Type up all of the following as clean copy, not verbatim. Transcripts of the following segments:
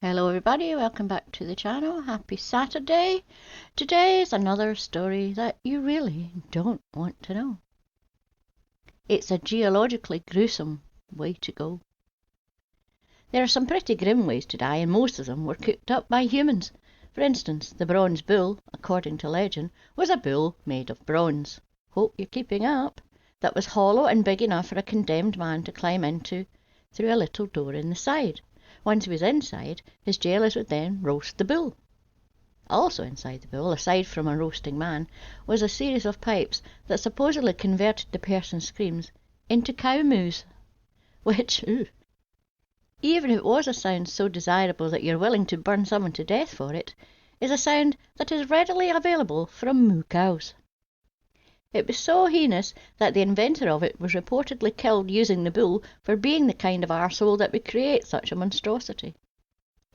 Hello everybody, welcome back to the channel. Happy Saturday. Today is another story that you really don't want to know. It's a geologically gruesome way to go. There are some pretty grim ways to die, and most of them were cooked up by humans. For instance, the bronze bull, according to legend, was a bull made of bronze. Hope you're keeping up. That was hollow and big enough for a condemned man to climb into through a little door in the side. Once he was inside, his jailers would then roast the bull. Also inside the bull, aside from a roasting man, was a series of pipes that supposedly converted the person's screams into cow moos, which, even if it was a sound so desirable that you're willing to burn someone to death for it, is a sound that is readily available from moo cows. It was so heinous that the inventor of it was reportedly killed using the bull for being the kind of arsehole that would create such a monstrosity.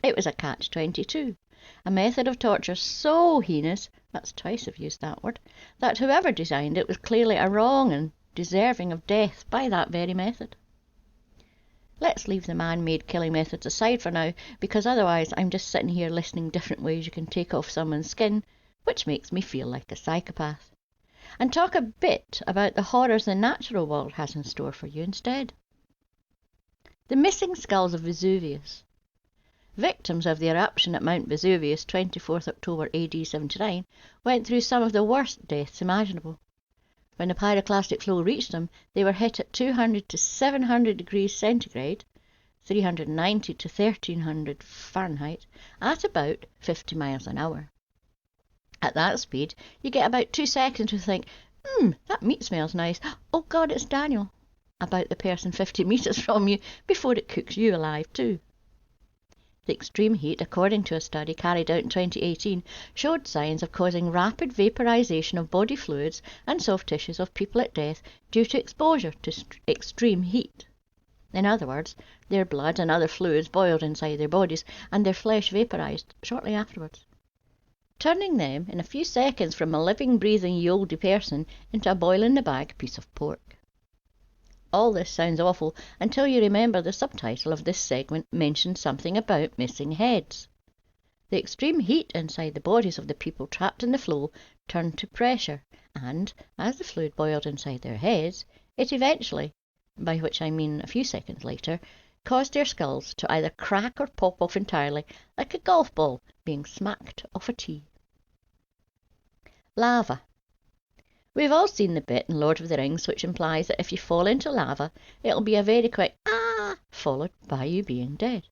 It was a catch-22, a method of torture so heinous, that's twice I've used that word, that whoever designed it was clearly a wrong and deserving of death by that very method. Let's leave the man-made killing methods aside for now, because otherwise I'm just sitting here listening different ways you can take off someone's skin, which makes me feel like a psychopath, and talk a bit about the horrors the natural world has in store for you instead. The missing skulls of Vesuvius. Victims of the eruption at Mount Vesuvius, 24th October AD 79, went through some of the worst deaths imaginable. When the pyroclastic flow reached them, they were hit at 200 to 700 degrees centigrade, 390 to 1300 Fahrenheit, at about 50 miles an hour. At that speed, you get about 2 seconds to think, that meat smells nice. Oh God, it's Daniel. About the person 50 metres from you before it cooks you alive too. The extreme heat, according to a study carried out in 2018, showed signs of causing rapid vaporization of body fluids and soft tissues of people at death due to exposure to extreme heat. In other words, their blood and other fluids boiled inside their bodies and their flesh vaporized shortly afterwards, turning them in a few seconds from a living, breathing, ye-olde person into a boil-in-the-bag piece of pork. All this sounds awful until you remember the subtitle of this segment mentions something about missing heads. The extreme heat inside the bodies of the people trapped in the flow turned to pressure, and, as the fluid boiled inside their heads, it eventually, by which I mean a few seconds later, caused their skulls to either crack or pop off entirely, like a golf ball being smacked off a tee. Lava. We've all seen the bit in Lord of the Rings which implies that if you fall into lava, it'll be a very quick followed by you being dead.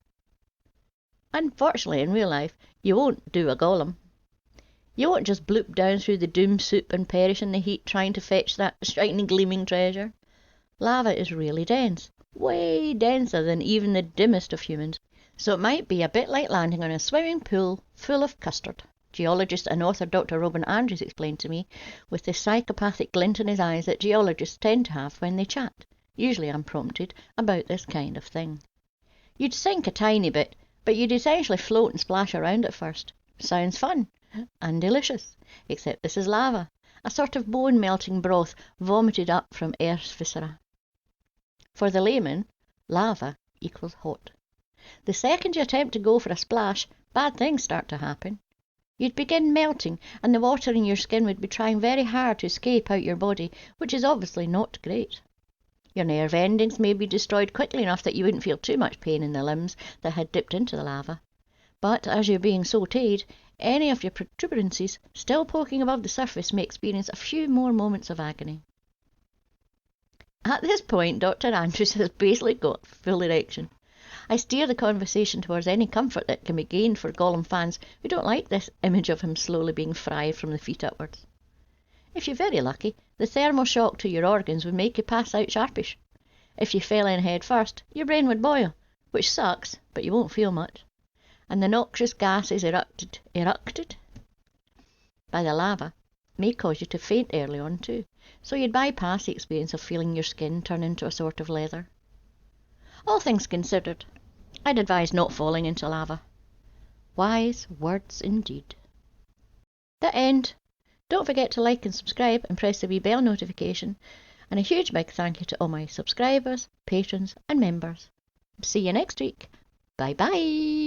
Unfortunately, in real life, you won't do a Gollum. You won't just bloop down through the doom soup and perish in the heat trying to fetch that shiny gleaming treasure. Lava is really dense, way denser than even the dimmest of humans, so it might be a bit like landing on a swimming pool full of custard. Geologist and author Dr. Robin Andrews explained to me, with the psychopathic glint in his eyes that geologists tend to have when they chat, usually unprompted, about this kind of thing. You'd sink a tiny bit, but you'd essentially float and splash around at first. Sounds fun and delicious, except this is lava, a sort of bone-melting broth vomited up from Earth's viscera. For the layman, lava equals hot. The second you attempt to go for a splash, bad things start to happen. You'd begin melting, and the water in your skin would be trying very hard to escape out your body, which is obviously not great. Your nerve endings may be destroyed quickly enough that you wouldn't feel too much pain in the limbs that had dipped into the lava. But as you're being sautéed, any of your protuberances still poking above the surface may experience a few more moments of agony. At this point, Dr. Andrews has basically got full erection. I steer the conversation towards any comfort that can be gained for Gollum fans who don't like this image of him slowly being fried from the feet upwards. If you're very lucky, the thermal shock to your organs would make you pass out sharpish. If you fell in head first, your brain would boil, which sucks, but you won't feel much. And the noxious gases erupted by the lava may cause you to faint early on too, so you'd bypass the experience of feeling your skin turn into a sort of leather. All things considered, I'd advise not falling into lava. Wise words indeed. The end. Don't forget to like and subscribe and press the wee bell notification. And a huge big thank you to all my subscribers, patrons and members. See you next week. Bye bye.